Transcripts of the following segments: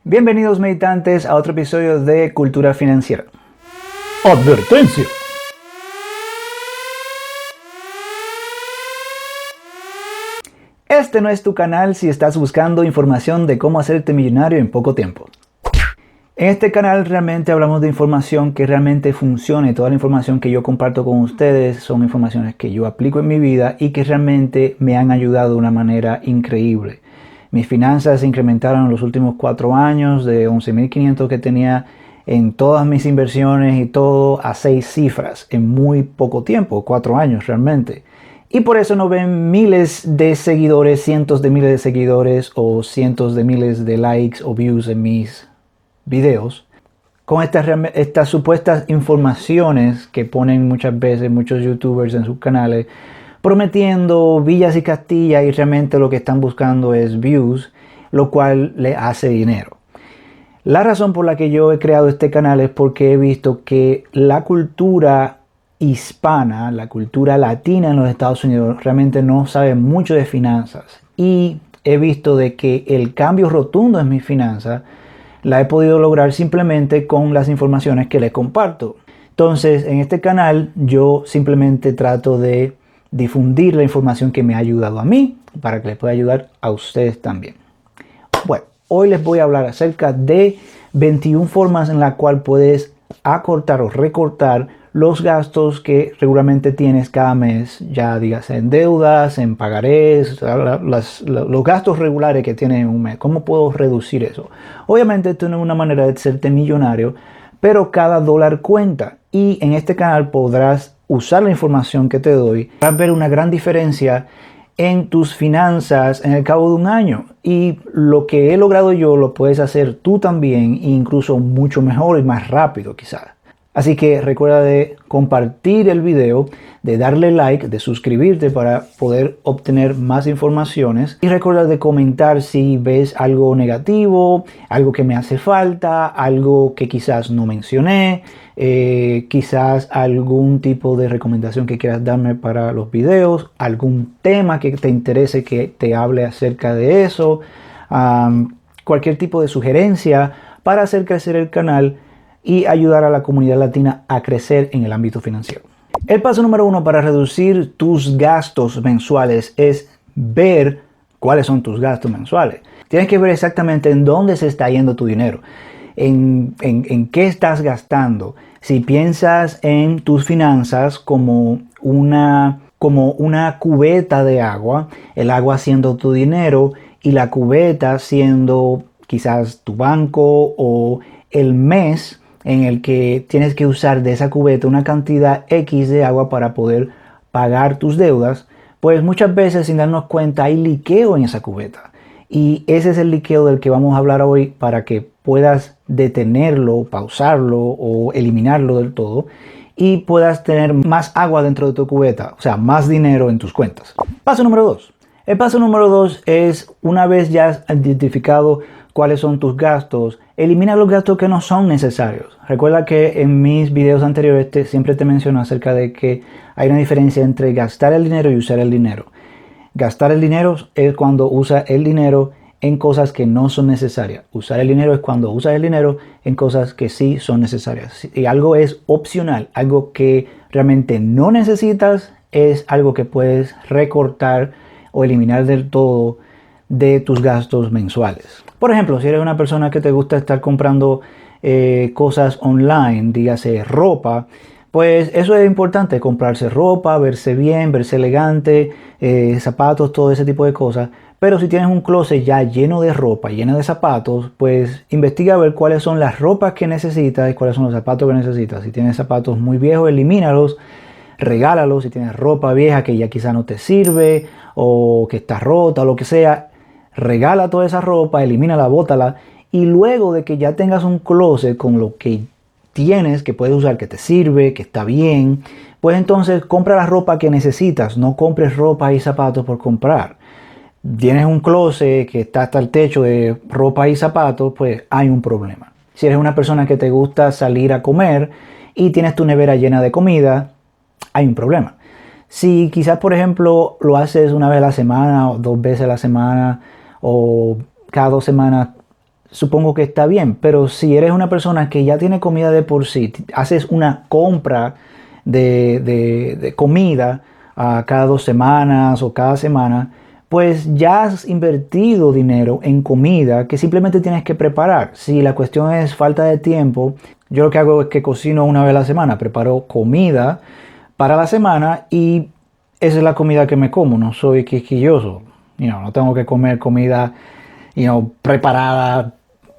Bienvenidos meditantes a otro episodio de Cultura Financiera. ¡Advertencia! Este no es tu canal si estás buscando información de cómo hacerte millonario en poco tiempo. En este canal realmente hablamos de información que realmente funcione. Toda la información que yo comparto con ustedes son informaciones que yo aplico en mi vida y que realmente me han ayudado de una manera increíble. Mis finanzas se incrementaron en los últimos 4 años de 11.500 que tenía en todas mis inversiones y todo a 6 cifras en muy poco tiempo, 4 años realmente. Y por eso no ven miles de seguidores, cientos de miles de seguidores o cientos de miles de likes o views en mis videos con estas supuestas informaciones que ponen muchas veces muchos youtubers en sus canales prometiendo villas y castillas y realmente lo que están buscando es views, lo cual le hace dinero. La razón por la que yo he creado este canal es porque he visto que la cultura hispana, la cultura latina en los Estados Unidos realmente no sabe mucho de finanzas y he visto de que el cambio rotundo en mis finanzas la he podido lograr simplemente con las informaciones que les comparto. Entonces, en este canal yo simplemente trato de difundir la información que me ha ayudado a mí para que les pueda ayudar a ustedes también. Bueno, hoy les voy a hablar acerca de 21 formas en las cuales puedes acortar o recortar los gastos que regularmente tienes cada mes, ya digas en deudas, en pagarés, los gastos regulares que tienes en un mes. ¿Cómo puedo reducir eso? Obviamente esto no es una manera de hacerte millonario, pero cada dólar cuenta y en este canal podrás usar la información que te doy para ver una gran diferencia en tus finanzas en el cabo de un año. Y lo que he logrado yo lo puedes hacer tú también, incluso mucho mejor y más rápido quizás. Así que recuerda de compartir el video, de darle like, de suscribirte para poder obtener más informaciones. Y recuerda de comentar si ves algo negativo, algo que me hace falta, algo que quizás no mencioné, quizás algún tipo de recomendación que quieras darme para los videos, algún tema que te interese que te hable acerca de eso, cualquier tipo de sugerencia para hacer crecer el canal y ayudar a la comunidad latina a crecer en el ámbito financiero. El paso número 1 para reducir tus gastos mensuales es ver cuáles son tus gastos mensuales. Tienes que ver exactamente en dónde se está yendo tu dinero, en qué estás gastando. Si piensas en tus finanzas como una cubeta de agua, el agua siendo tu dinero y la cubeta siendo quizás tu banco o el mes en el que tienes que usar de esa cubeta una cantidad X de agua para poder pagar tus deudas, pues muchas veces sin darnos cuenta hay liqueo en esa cubeta. Y ese es el liqueo del que vamos a hablar hoy para que puedas detenerlo, pausarlo o eliminarlo del todo y puedas tener más agua dentro de tu cubeta, o sea, más dinero en tus cuentas. Paso número 2. El paso número 2 es, una vez ya has identificado cuáles son tus gastos, elimina los gastos que no son necesarios. Recuerda que en mis videos anteriores siempre te menciono acerca de que hay una diferencia entre gastar el dinero y usar el dinero. Gastar el dinero es cuando usas el dinero en cosas que no son necesarias. Usar el dinero es cuando usas el dinero en cosas que sí son necesarias. Y algo es opcional, algo que realmente no necesitas, es algo que puedes recortar o eliminar del todo de tus gastos mensuales. Por ejemplo, si eres una persona que te gusta estar comprando cosas online, dígase ropa, pues eso es importante, comprarse ropa, verse bien, verse elegante, zapatos, todo ese tipo de cosas. Pero si tienes un closet ya lleno de ropa, lleno de zapatos, pues investiga a ver cuáles son las ropas que necesitas y cuáles son los zapatos que necesitas. Si tienes zapatos muy viejos, elimínalos, regálalos. Si tienes ropa vieja que ya quizá no te sirve o que está rota o lo que sea, regala toda esa ropa, elimínala, bótala. Y luego de que ya tengas un closet con lo que tienes, que puedes usar, que te sirve, que está bien, pues entonces compra la ropa que necesitas. No compres ropa y zapatos por comprar. Tienes un closet que está hasta el techo de ropa y zapatos, pues hay un problema. Si eres una persona que te gusta salir a comer y tienes tu nevera llena de comida, hay un problema. Si quizás, por ejemplo, lo haces una vez a la semana o 2 veces a la semana o cada 2 semanas supongo que está bien, pero si eres una persona que ya tiene comida de por sí, haces una compra de comida cada 2 semanas o cada semana, pues ya has invertido dinero en comida que simplemente tienes que preparar. Si la cuestión es falta de tiempo, yo lo que hago es que cocino una vez a la semana, preparo comida para la semana y esa es la comida que me como, no soy quisquilloso. No tengo que comer comida preparada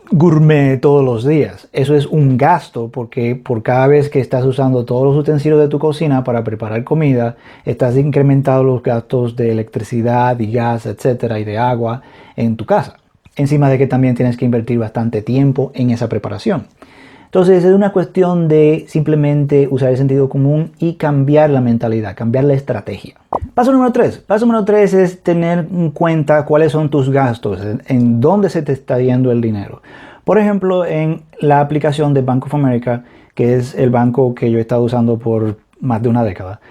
gourmet todos los días. Eso es un gasto porque por cada vez que estás usando todos los utensilios de tu cocina para preparar comida, estás incrementando los gastos de electricidad y gas, etcétera, y de agua en tu casa. Encima de que también tienes que invertir bastante tiempo en esa preparación. Entonces es una cuestión de simplemente usar el sentido común y cambiar la mentalidad, cambiar la estrategia. Paso número 3. Paso número 3 es tener en cuenta cuáles son tus gastos, en dónde se te está yendo el dinero. Por ejemplo, en la aplicación de Bank of America, que es el banco que yo he estado usando por más de una década,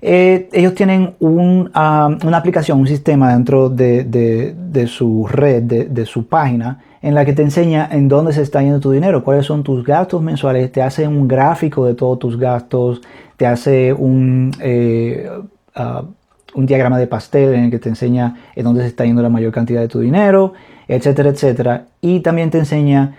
ellos tienen una aplicación, un sistema dentro de su red, de su página, en la que te enseña en dónde se está yendo tu dinero, cuáles son tus gastos mensuales, te hace un gráfico de todos tus gastos, te hace un diagrama de pastel en el que te enseña en dónde se está yendo la mayor cantidad de tu dinero, etcétera, etcétera. Y también te enseña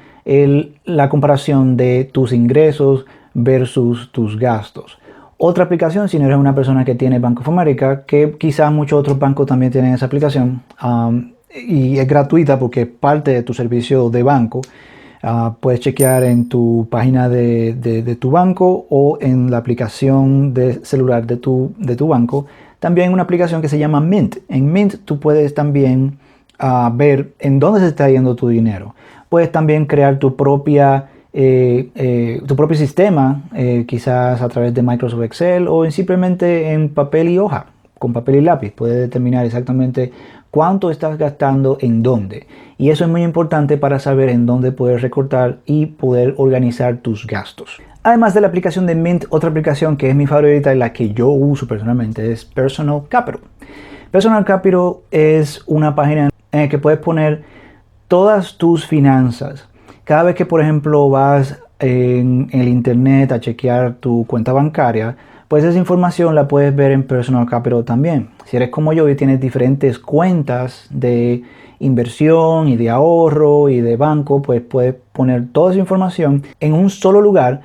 la comparación de tus ingresos versus tus gastos. Otra aplicación, si no eres una persona que tiene Bank of America, que quizás muchos otros bancos también tienen esa aplicación, y es gratuita porque es parte de tu servicio de banco. Puedes chequear en tu página de tu banco o en la aplicación de celular de tu banco. También una aplicación que se llama Mint. En Mint tú puedes también ver en dónde se está yendo tu dinero. Puedes también crear tu propio sistema, quizás a través de Microsoft Excel o simplemente en papel y hoja, con papel y lápiz. Puedes determinar exactamente cuánto estás gastando en dónde. Y eso es muy importante para saber en dónde poder recortar y poder organizar tus gastos. Además de la aplicación de Mint, otra aplicación que es mi favorita y la que yo uso personalmente es Personal Capital. Personal Capital es una página en la que puedes poner todas tus finanzas. Cada vez que, por ejemplo, vas en el internet a chequear tu cuenta bancaria, pues esa información la puedes ver en Personal Capital también. Si eres como yo y tienes diferentes cuentas de inversión y de ahorro y de banco, pues puedes poner toda esa información en un solo lugar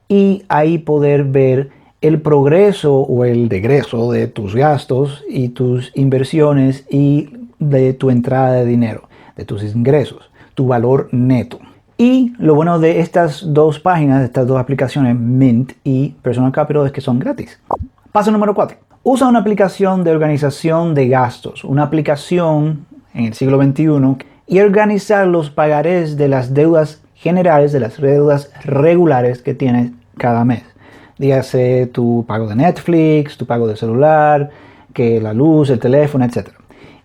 y ahí poder ver el progreso o el degreso de tus gastos y tus inversiones y de tu entrada de dinero, de tus ingresos, tu valor neto. Y lo bueno de estas dos páginas, de estas dos aplicaciones, Mint y Personal Capital, es que son gratis. Paso número 4. Usa una aplicación de organización de gastos, una aplicación en el siglo XXI, y organizar los pagarés de las deudas generales, de las deudas regulares que tienes cada mes. Dígase tu pago de Netflix, tu pago de celular, que la luz, el teléfono, etc.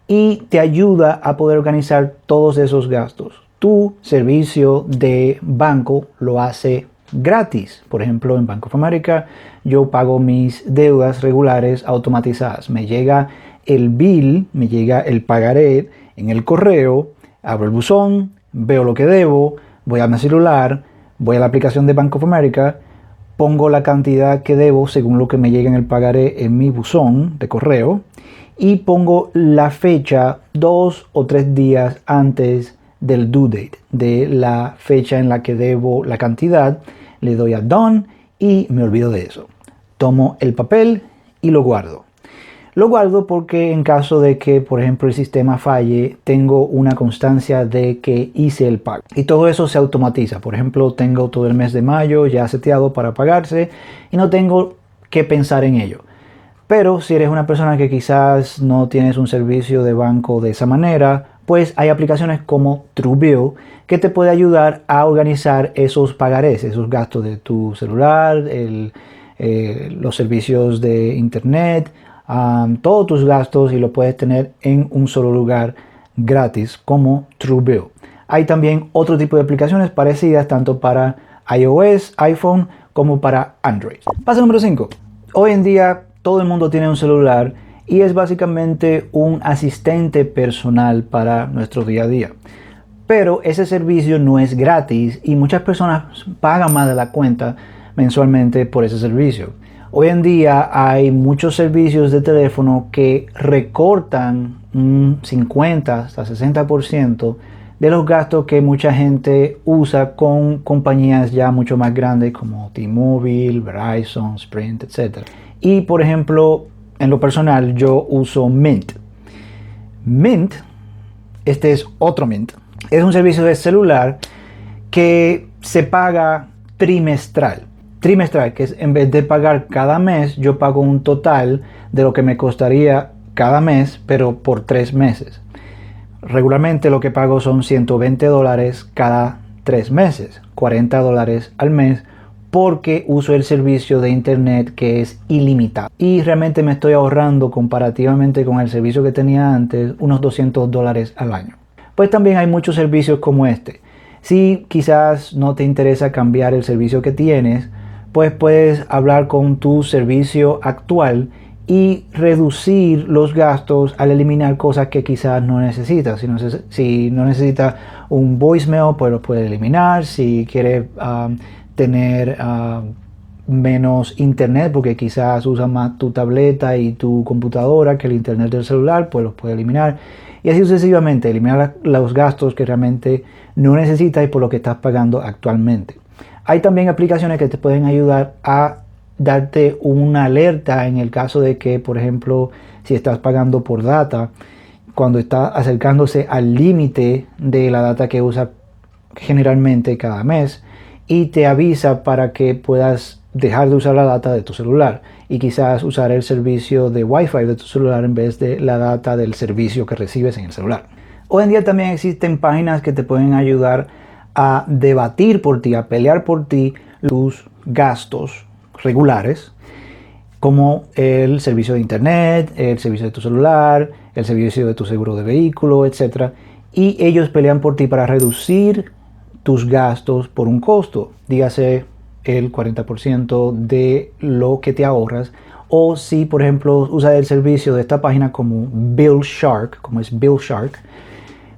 Y te ayuda a poder organizar todos esos gastos. Tu servicio de banco lo hace gratis. Por ejemplo, en Bank of America yo pago mis deudas regulares automatizadas. Me llega el bill, me llega el pagaré en el correo, abro el buzón, veo lo que debo, voy a mi celular, voy a la aplicación de Bank of America, pongo la cantidad que debo según lo que me llega en el pagaré en mi buzón de correo y pongo la fecha 2 o 3 días antes del due date, de la fecha en la que debo la cantidad. Le doy a Done y me olvido de eso. Tomo el papel y lo guardo. Lo guardo porque en caso de que, por ejemplo, el sistema falle, tengo una constancia de que hice el pago. Y todo eso se automatiza. Por ejemplo, tengo todo el mes de mayo ya seteado para pagarse y no tengo que pensar en ello. Pero si eres una persona que quizás no tienes un servicio de banco de esa manera, pues hay aplicaciones como Truebill que te puede ayudar a organizar esos pagarés, esos gastos de tu celular, los servicios de internet, todos tus gastos, y lo puedes tener en un solo lugar gratis como Truebill. Hay también otro tipo de aplicaciones parecidas tanto para iOS, iPhone como para Android. Paso número 5. Hoy en día todo el mundo tiene un celular y es básicamente un asistente personal para nuestro día a día. Pero ese servicio no es gratis y muchas personas pagan más de la cuenta mensualmente por ese servicio. Hoy en día hay muchos servicios de teléfono que recortan un 50 hasta 60% de los gastos que mucha gente usa con compañías ya mucho más grandes como T-Mobile, Verizon, Sprint, etc. Y por ejemplo, en lo personal yo uso Mint. Mint, este es otro Mint, es un servicio de celular que se paga trimestral. Trimestral, que es en vez de pagar cada mes, yo pago un total de lo que me costaría cada mes, pero por 3 meses. Regularmente lo que pago son $120 cada 3 meses, $40 al mes, porque uso el servicio de internet que es ilimitado. Y realmente me estoy ahorrando comparativamente con el servicio que tenía antes unos $200 al año. Pues también hay muchos servicios como este. Si quizás no te interesa cambiar el servicio que tienes, pues puedes hablar con tu servicio actual y reducir los gastos al eliminar cosas que quizás no necesitas. Si no necesitas un voicemail, pues lo puedes eliminar. Si quieres tener menos internet, porque quizás usas más tu tableta y tu computadora que el internet del celular, pues los puedes eliminar. Y así sucesivamente, eliminar los gastos que realmente no necesitas y por lo que estás pagando actualmente. Hay también aplicaciones que te pueden ayudar a darte una alerta en el caso de que, por ejemplo, si estás pagando por data, cuando está acercándose al límite de la data que usas generalmente cada mes, y te avisa para que puedas dejar de usar la data de tu celular y quizás usar el servicio de Wi-Fi de tu celular en vez de la data del servicio que recibes en el celular. Hoy en día también existen páginas que te pueden ayudar a debatir por ti, a pelear por ti tus gastos regulares, como el servicio de internet, el servicio de tu celular, el servicio de tu seguro de vehículo, etc. Y ellos pelean por ti para reducir tus gastos por un costo, dígase el 40% de lo que te ahorras, o si por ejemplo usas el servicio de esta página como Bill Shark, como es Bill Shark,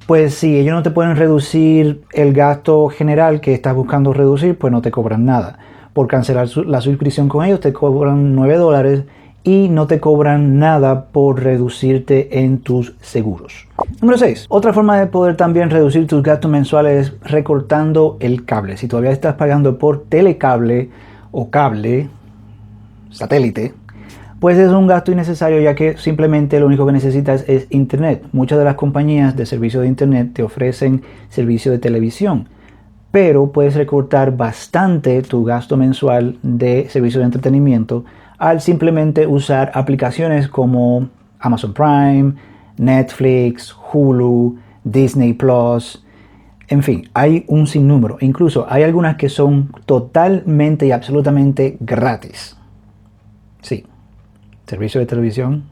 pues si ellos no te pueden reducir el gasto general que estás buscando reducir, pues no te cobran nada. Por cancelar la suscripción con ellos te cobran $9 y no te cobran nada por reducirte en tus seguros. Número 6. Otra forma de poder también reducir tus gastos mensuales es recortando el cable. Si todavía estás pagando por telecable o cable, satélite, pues es un gasto innecesario, ya que simplemente lo único que necesitas es internet. Muchas de las compañías de servicio de internet te ofrecen servicio de televisión, pero puedes recortar bastante tu gasto mensual de servicio de entretenimiento al simplemente usar aplicaciones como Amazon Prime, Netflix, Hulu, Disney Plus. En fin, hay un sinnúmero. Incluso hay algunas que son totalmente y absolutamente gratis. Sí, servicio de televisión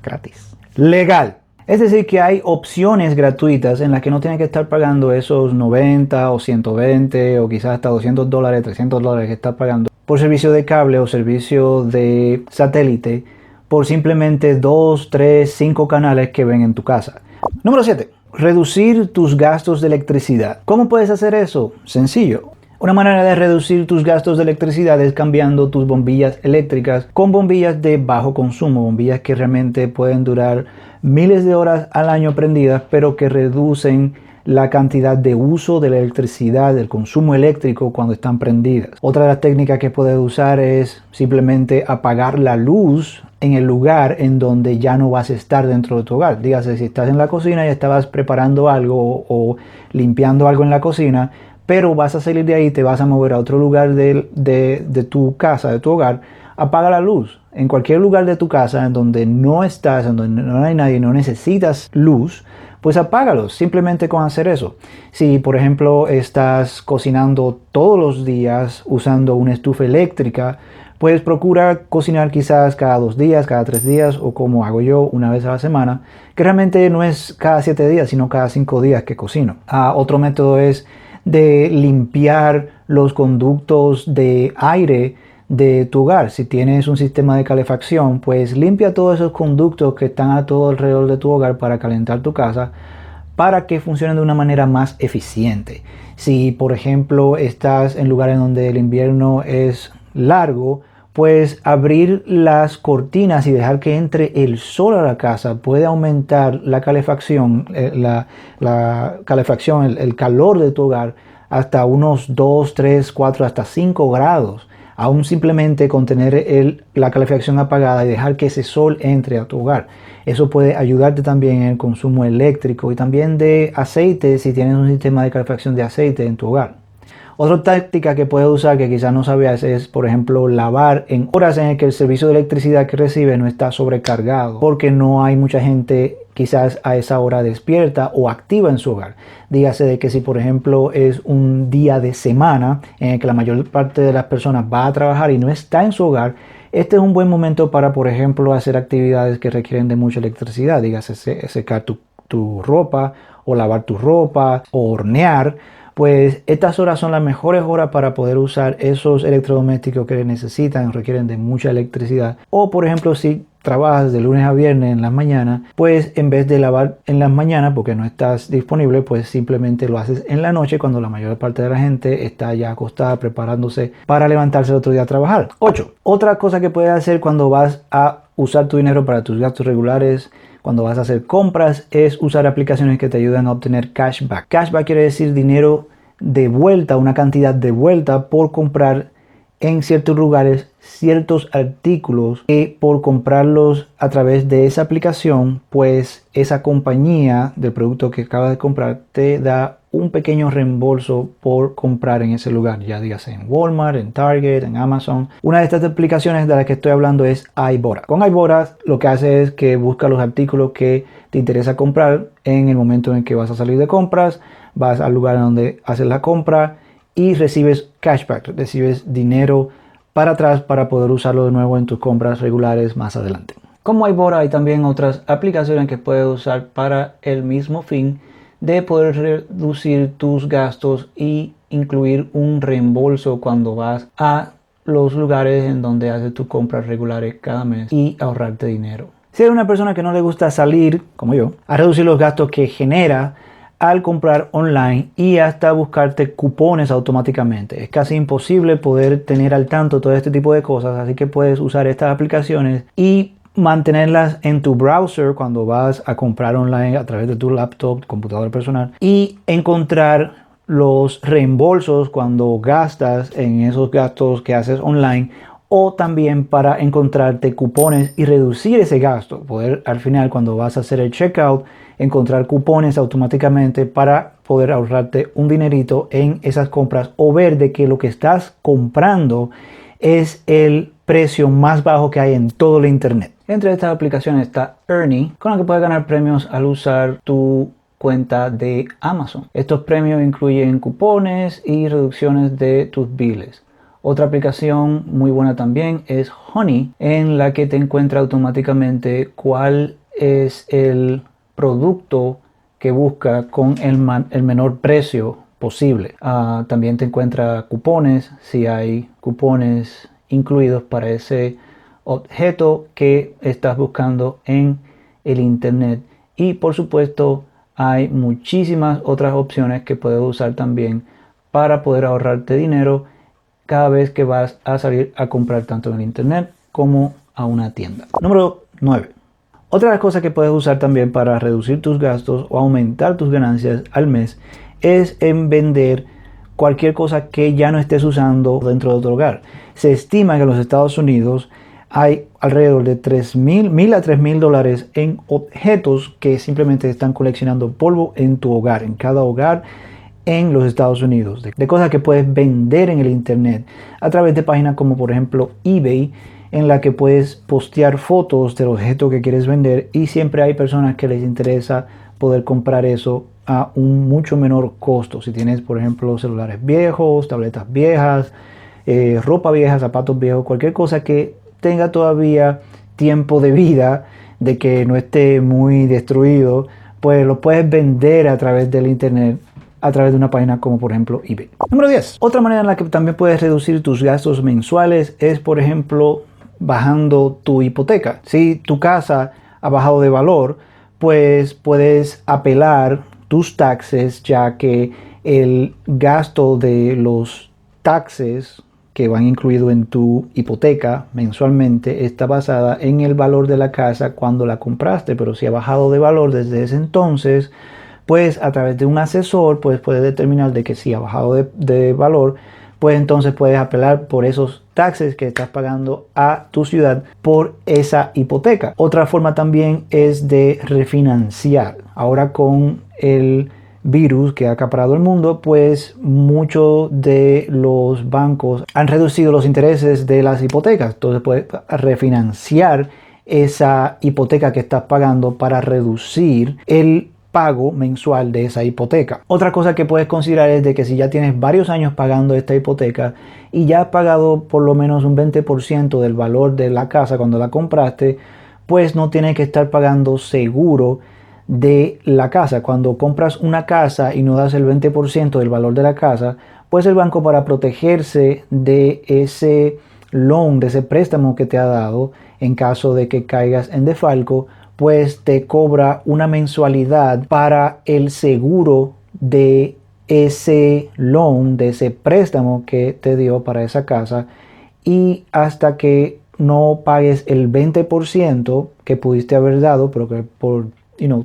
gratis. Legal. Es decir, que hay opciones gratuitas en las que no tienes que estar pagando esos 90 o 120 o quizás hasta $200, $300 que estás pagando por servicio de cable o servicio de satélite por simplemente 2, 3, 5 canales que ven en tu casa. Número 7. Reducir tus gastos de electricidad. ¿Cómo puedes hacer eso? Sencillo. Una manera de reducir tus gastos de electricidad es cambiando tus bombillas eléctricas con bombillas de bajo consumo, bombillas que realmente pueden durar miles de horas al año prendidas, pero que reducen la cantidad de uso de la electricidad, del consumo eléctrico cuando están prendidas. Otra de las técnicas que puedes usar es simplemente apagar la luz en el lugar en donde ya no vas a estar dentro de tu hogar. Dígase, si estás en la cocina y estabas preparando algo o limpiando algo en la cocina, pero vas a salir de ahí y te vas a mover a otro lugar de tu casa, de tu hogar, apaga la luz. En cualquier lugar de tu casa en donde no estás, en donde no hay nadie, no necesitas luz, pues apágalos, simplemente con hacer eso. Si por ejemplo estás cocinando todos los días usando una estufa eléctrica, pues procura cocinar quizás cada 2 días, cada 3 días, o como hago yo, una vez a la semana, que realmente no es cada 7 días, sino cada 5 días que cocino. Otro método es de limpiar los conductos de aire de tu hogar. Si tienes un sistema de calefacción, pues limpia todos esos conductos que están a todo alrededor de tu hogar para calentar tu casa, para que funcionen de una manera más eficiente. Si, por ejemplo, estás en lugares donde el invierno es largo, pues abrir las cortinas y dejar que entre el sol a la casa puede aumentar la calefacción, el calor de tu hogar hasta unos 2, 3, 4, hasta 5 grados. Aún simplemente con tener la calefacción apagada y dejar que ese sol entre a tu hogar. Eso puede ayudarte también en el consumo eléctrico y también de aceite si tienes un sistema de calefacción de aceite en tu hogar. Otra táctica que puedes usar que quizás no sabías es, por ejemplo, lavar en horas en que el servicio de electricidad que recibes no está sobrecargado, porque no hay mucha gente quizás a esa hora despierta o activa en su hogar. Dígase de que si, por ejemplo, es un día de semana en el que la mayor parte de las personas va a trabajar y no está en su hogar, este es un buen momento para, por ejemplo, hacer actividades que requieren de mucha electricidad. Dígase secar tu ropa o lavar tu ropa o hornear. Pues estas horas son las mejores horas para poder usar esos electrodomésticos que requieren de mucha electricidad. O por ejemplo, si trabajas de lunes a viernes en las mañanas, pues en vez de lavar en las mañanas porque no estás disponible, pues simplemente lo haces en la noche cuando la mayor parte de la gente está ya acostada preparándose para levantarse el otro día a trabajar. 8. Otra cosa que puedes hacer cuando vas a usar tu dinero para tus gastos regulares, cuando vas a hacer compras, es usar aplicaciones que te ayudan a obtener cashback. Cashback quiere decir dinero de vuelta, una cantidad de vuelta por comprar en ciertos lugares ciertos artículos que por comprarlos a través de esa aplicación, pues esa compañía del producto que acabas de comprar te da un pequeño reembolso por comprar en ese lugar, ya dígase en Walmart, en Target, en Amazon. Una de estas aplicaciones de las que estoy hablando es iBora. Con iBora lo que hace es que busca los artículos que te interesa comprar en el momento en que vas a salir de compras, vas al lugar donde haces la compra y recibes cashback, recibes dinero para atrás para poder usarlo de nuevo en tus compras regulares más adelante. Como iBora hay también otras aplicaciones que puedes usar para el mismo fin de poder reducir tus gastos y incluir un reembolso cuando vas a los lugares en donde haces tus compras regulares cada mes y ahorrarte dinero. Si eres una persona que no le gusta salir, como yo, a reducir los gastos que genera al comprar online y hasta buscarte cupones automáticamente. Es casi imposible poder tener al tanto todo este tipo de cosas, así que puedes usar estas aplicaciones y mantenerlas en tu browser cuando vas a comprar online a través de tu laptop, computadora personal y encontrar los reembolsos cuando gastas en esos gastos que haces online, o también para encontrarte cupones y reducir ese gasto, poder al final cuando vas a hacer el checkout encontrar cupones automáticamente para poder ahorrarte un dinerito en esas compras o ver de que lo que estás comprando es el precio más bajo que hay en todo el internet. Entre estas aplicaciones está Earny, con la que puedes ganar premios al usar tu cuenta de Amazon. Estos premios incluyen cupones y reducciones de tus biles. Otra aplicación muy buena también es Honey, en la que te encuentra automáticamente cuál es el producto que busca con el menor precio posible. También te encuentra cupones, si hay cupones incluidos para ese objeto que estás buscando en el internet. Y por supuesto hay muchísimas otras opciones que puedes usar también para poder ahorrarte dinero cada vez que vas a salir a comprar tanto en el internet como a una tienda. Número 9. Otra de las cosas que puedes usar también para reducir tus gastos o aumentar tus ganancias al mes es en vender cualquier cosa que ya no estés usando dentro de tu hogar. Se estima que en los Estados Unidos hay alrededor de $1,000 a $3,000 en objetos que simplemente están coleccionando polvo en tu hogar, en cada hogar en los Estados Unidos, de cosas que puedes vender en el internet a través de páginas como por ejemplo eBay, en la que puedes postear fotos del objeto que quieres vender y siempre hay personas que les interesa poder comprar eso a un mucho menor costo. Si tienes por ejemplo celulares viejos, tabletas viejas, ropa vieja, zapatos viejos, cualquier cosa que tenga todavía tiempo de vida, de que no esté muy destruido, pues lo puedes vender a través del internet, a través de una página como por ejemplo eBay. Número 10. Otra manera en la que también puedes reducir tus gastos mensuales es por ejemplo bajando tu hipoteca. Si tu casa ha bajado de valor, pues puedes apelar tus taxes, ya que el gasto de los taxes que van incluidos en tu hipoteca mensualmente está basada en el valor de la casa cuando la compraste, pero si ha bajado de valor desde ese entonces, pues a través de un asesor pues puedes determinar de que si ha bajado de valor, pues entonces puedes apelar por esos taxes que estás pagando a tu ciudad por esa hipoteca. Otra forma también es de refinanciar. Ahora con el virus que ha acaparado el mundo, pues muchos de los bancos han reducido los intereses de las hipotecas. Entonces puedes refinanciar esa hipoteca que estás pagando para reducir el pago mensual de esa hipoteca. Otra cosa que puedes considerar es de que si ya tienes varios años pagando esta hipoteca y ya has pagado por lo menos un 20% del valor de la casa cuando la compraste, pues no tienes que estar pagando seguro de la casa. Cuando compras una casa y no das el 20% del valor de la casa, pues el banco, para protegerse de ese loan, de ese préstamo que te ha dado en caso de que caigas en desfalco, pues te cobra una mensualidad para el seguro de ese loan, de ese préstamo que te dio para esa casa, y hasta que no pagues el 20% que pudiste haber dado, pero que por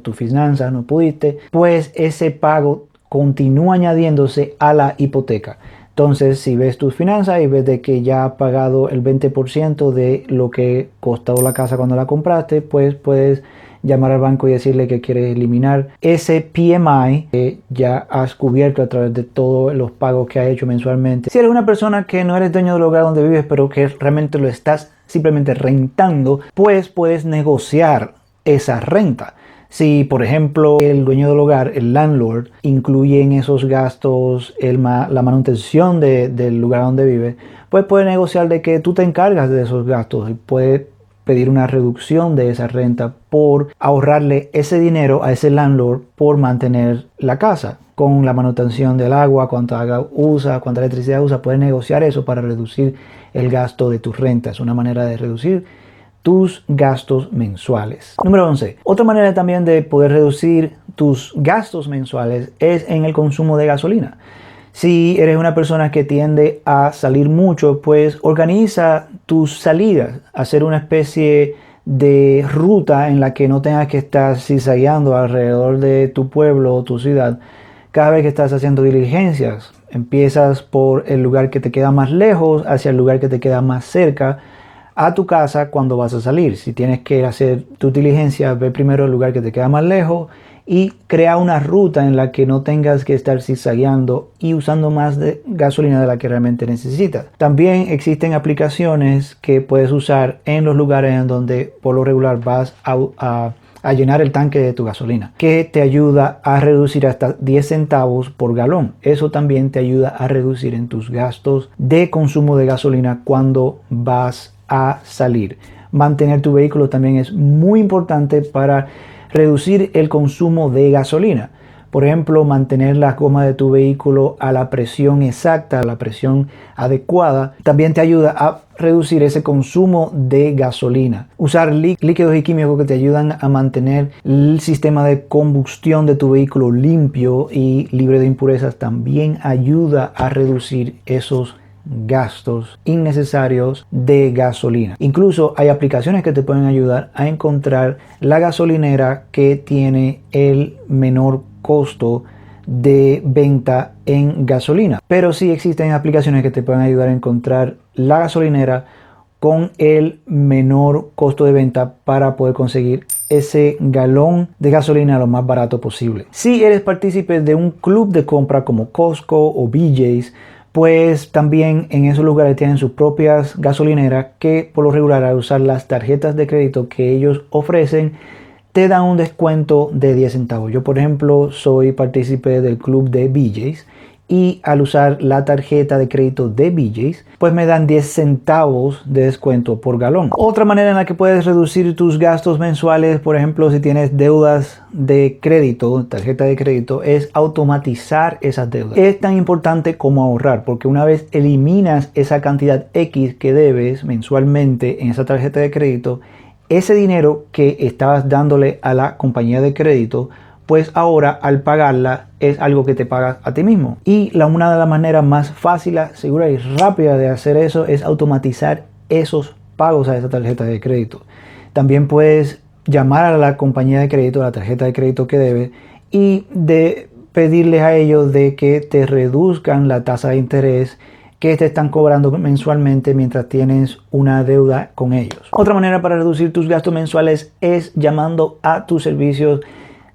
tus finanzas no pudiste, pues ese pago continúa añadiéndose a la hipoteca. Entonces, si ves tus finanzas y ves de que ya has pagado el 20% de lo que costó la casa cuando la compraste, pues puedes llamar al banco y decirle que quieres eliminar ese PMI que ya has cubierto a través de todos los pagos que has hecho mensualmente. Si eres una persona que no eres dueño del lugar donde vives, pero que realmente lo estás simplemente rentando, pues puedes negociar esa renta. Si, por ejemplo, el dueño del hogar, el landlord, incluye en esos gastos la manutención del lugar donde vive, pues puede negociar de que tú te encargas de esos gastos y puede pedir una reducción de esa renta por ahorrarle ese dinero a ese landlord por mantener la casa. Con la manutención del agua, cuánta agua usa, cuánta electricidad usa, puedes negociar eso para reducir el gasto de tus rentas. Es una manera de reducir tus gastos mensuales. Número 11. Otra manera también de poder reducir tus gastos mensuales es en el consumo de gasolina. Si eres una persona que tiende a salir mucho, pues organiza tus salidas, hacer una especie de ruta en la que no tengas que estar zigzagueando alrededor de tu pueblo o tu ciudad cada vez que estás haciendo diligencias. Empiezas por el lugar que te queda más lejos hacia el lugar que te queda más cerca a tu casa cuando vas a salir. Si tienes que hacer tu diligencia, ve primero el lugar que te queda más lejos y crea una ruta en la que no tengas que estar zigzagueando y usando más de gasolina de la que realmente necesitas. También existen aplicaciones que puedes usar en los lugares en donde por lo regular vas a llenar el tanque de tu gasolina, que te ayuda a reducir hasta 10 centavos por galón. Eso también te ayuda a reducir en tus gastos de consumo de gasolina cuando vas a salir. Mantener tu vehículo también es muy importante para reducir el consumo de gasolina. Por ejemplo, mantener las gomas de tu vehículo a la presión exacta, a la presión adecuada, también te ayuda a reducir ese consumo de gasolina. Usar líquidos y químicos que te ayudan a mantener el sistema de combustión de tu vehículo limpio y libre de impurezas también ayuda a reducir esos gastos innecesarios de gasolina. Incluso hay aplicaciones que te pueden ayudar a encontrar la gasolinera que tiene el menor costo de venta en gasolina. Pero sí existen aplicaciones que te pueden ayudar a encontrar la gasolinera con el menor costo de venta para poder conseguir ese galón de gasolina lo más barato posible. Si eres partícipe de un club de compra como Costco o BJ's, pues también en esos lugares tienen sus propias gasolineras que por lo regular, al usar las tarjetas de crédito que ellos ofrecen, te dan un descuento de 10 centavos. Yo, por ejemplo, soy partícipe del club de BJ's y al usar la tarjeta de crédito de BJ's, pues me dan 10 centavos de descuento por galón. Otra manera en la que puedes reducir tus gastos mensuales, por ejemplo, si tienes deudas de crédito, tarjeta de crédito, es automatizar esas deudas. Es tan importante como ahorrar, porque una vez eliminas esa cantidad X que debes mensualmente en esa tarjeta de crédito, ese dinero que estabas dándole a la compañía de crédito, pues ahora al pagarla es algo que te pagas a ti mismo. Y una de las maneras más fáciles, segura y rápida de hacer eso es automatizar esos pagos a esa tarjeta de crédito. También puedes llamar a la compañía de crédito, a la tarjeta de crédito que debes, y de pedirles a ellos de que te reduzcan la tasa de interés que te están cobrando mensualmente mientras tienes una deuda con ellos. Otra manera para reducir tus gastos mensuales es llamando a tus servicios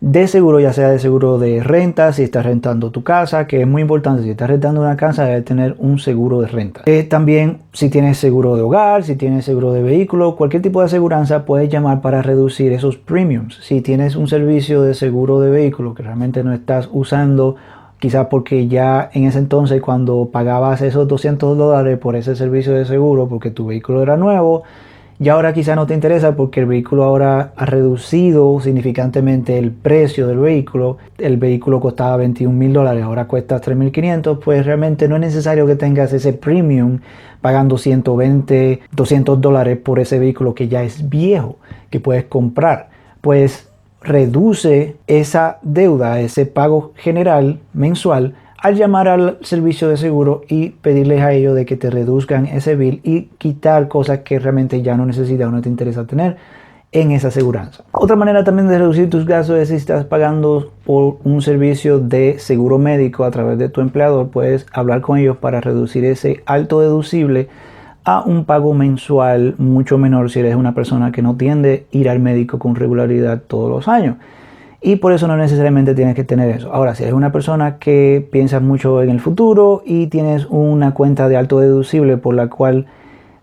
de seguro, ya sea de seguro de renta, si estás rentando tu casa, que es muy importante. Si estás rentando una casa, debes tener un seguro de renta. También, si tienes seguro de hogar, si tienes seguro de vehículo, cualquier tipo de aseguranza, puedes llamar para reducir esos premiums. Si tienes un servicio de seguro de vehículo que realmente no estás usando, quizás porque ya en ese entonces, cuando pagabas esos $200 por ese servicio de seguro porque tu vehículo era nuevo, y ahora quizá no te interesa porque el vehículo ahora ha reducido significantemente el precio del vehículo. El vehículo costaba $21,000, ahora cuesta $3,500. Pues realmente no es necesario que tengas ese premium pagando $120, $200 por ese vehículo que ya es viejo, que puedes comprar. Pues reduce esa deuda, ese pago general mensual, al llamar al servicio de seguro y pedirles a ellos de que te reduzcan ese bill y quitar cosas que realmente ya no necesitas o no te interesa tener en esa aseguranza. Otra manera también de reducir tus gastos es si estás pagando por un servicio de seguro médico a través de tu empleador. Puedes hablar con ellos para reducir ese alto deducible a un pago mensual mucho menor si eres una persona que no tiende a ir al médico con regularidad todos los años. Y por eso no necesariamente tienes que tener eso. Ahora, si eres una persona que piensa mucho en el futuro y tienes una cuenta de alto deducible por la cual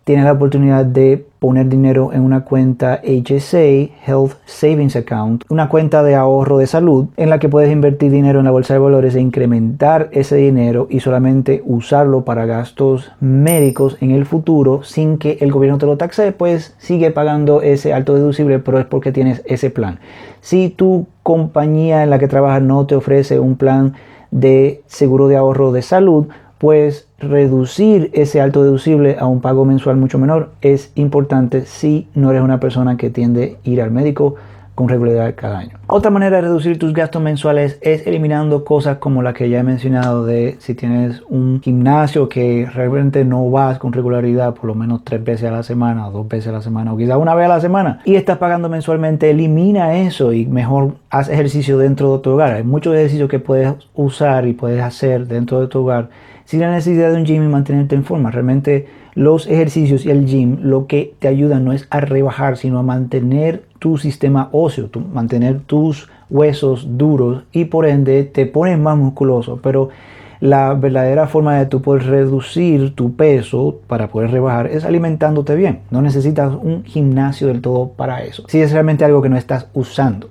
tienes la oportunidad de poner dinero en una cuenta HSA, Health Savings Account, una cuenta de ahorro de salud en la que puedes invertir dinero en la bolsa de valores e incrementar ese dinero y solamente usarlo para gastos médicos en el futuro sin que el gobierno te lo taxe, pues sigue pagando ese alto deducible, pero es porque tienes ese plan. Si tu compañía en la que trabajas no te ofrece un plan de seguro de ahorro de salud, pues reducir ese alto deducible a un pago mensual mucho menor es importante si no eres una persona que tiende a ir al médico con regularidad cada año. Otra manera de reducir tus gastos mensuales es eliminando cosas como la que ya he mencionado, de si tienes un gimnasio que realmente no vas con regularidad, por lo menos 3 veces a la semana o 2 veces a la semana o quizás una vez a la semana y estás pagando mensualmente, elimina eso y mejor haz ejercicio dentro de tu hogar. Hay muchos ejercicios que puedes usar y puedes hacer dentro de tu hogar sin la necesidad de un gym y mantenerte en forma. Realmente los ejercicios y el gym lo que te ayudan no es a rebajar, sino a mantener tu sistema óseo, mantener tus huesos duros y por ende te pones más musculoso. Pero la verdadera forma de tú poder reducir tu peso para poder rebajar es alimentándote bien. No necesitas un gimnasio del todo para eso, si es realmente algo que no estás usando.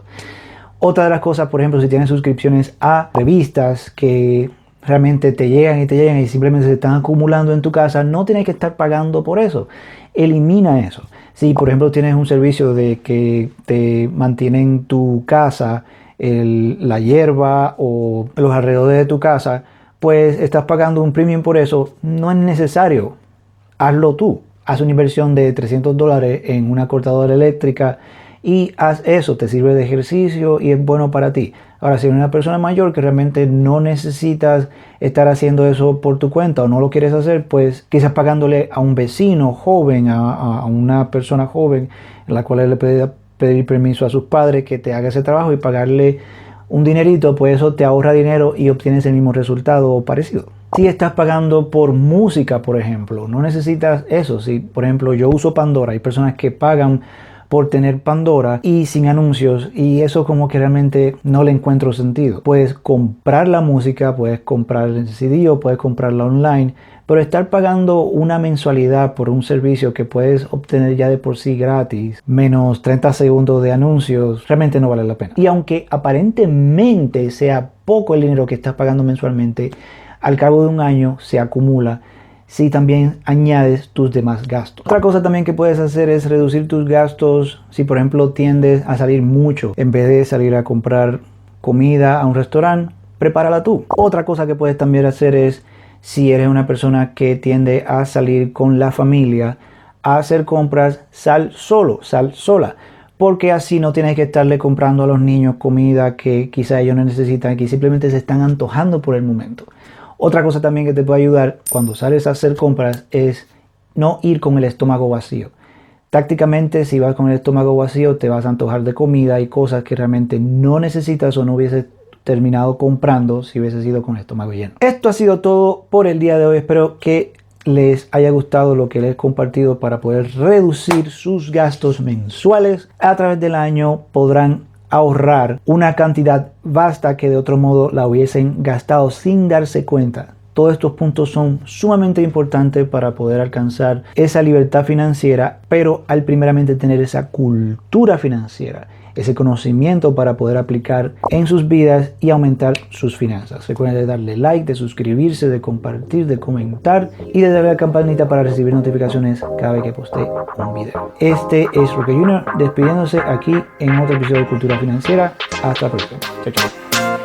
Otra de las cosas, por ejemplo, si tienes suscripciones a revistas que realmente te llegan y simplemente se están acumulando en tu casa, no tienes que estar pagando por eso. Elimina eso. Si por ejemplo tienes un servicio de que te mantienen tu casa, la hierba o los alrededores de tu casa, pues estás pagando un premium por eso. No es necesario. Hazlo tú. Haz una inversión de $300 en una cortadora eléctrica y haz eso, te sirve de ejercicio y es bueno para ti. Ahora, si eres una persona mayor que realmente no necesitas estar haciendo eso por tu cuenta o no lo quieres hacer, pues quizás pagándole a un vecino joven, a una persona joven, en la cual le puede pedir permiso a sus padres que te haga ese trabajo y pagarle un dinerito, pues eso te ahorra dinero y obtienes el mismo resultado o parecido. Si estás pagando por música, por ejemplo, no necesitas eso. Si, por ejemplo, yo uso Pandora, hay personas que pagan por tener Pandora y sin anuncios y eso como que realmente no le encuentro sentido. Puedes comprar la música, puedes comprar el CD o puedes comprarla online, pero estar pagando una mensualidad por un servicio que puedes obtener ya de por sí gratis, menos 30 segundos de anuncios, realmente no vale la pena. Y aunque aparentemente sea poco el dinero que estás pagando mensualmente, al cabo de un año se acumula si también añades tus demás gastos. Otra cosa también que puedes hacer es reducir tus gastos si por ejemplo tiendes a salir mucho. En vez de salir a comprar comida a un restaurante, prepárala tú. Otra cosa que puedes también hacer es, si eres una persona que tiende a salir con la familia a hacer compras, sal solo, sal sola. porque así no tienes que estarle comprando a los niños comida que quizá ellos no necesitan, que simplemente se están antojando por el momento. Otra cosa también que te puede ayudar cuando sales a hacer compras es no ir con el estómago vacío. Tácticamente, si vas con el estómago vacío, te vas a antojar de comida y cosas que realmente no necesitas o no hubieses terminado comprando si hubieses ido con el estómago lleno. Esto ha sido todo por el día de hoy. Espero que les haya gustado lo que les he compartido para poder reducir sus gastos mensuales. A través del año podrán ahorrar una cantidad vasta que de otro modo la hubiesen gastado sin darse cuenta. Todos estos puntos son sumamente importantes para poder alcanzar esa libertad financiera, pero al primeramente tener esa cultura financiera, ese conocimiento para poder aplicar en sus vidas y aumentar sus finanzas. Recuerden de darle like, de suscribirse, de compartir, de comentar y de darle a la campanita para recibir notificaciones cada vez que postee un video. Este es Roque Jr. despidiéndose aquí en otro episodio de Cultura Financiera. Hasta la próxima. Chao, chao.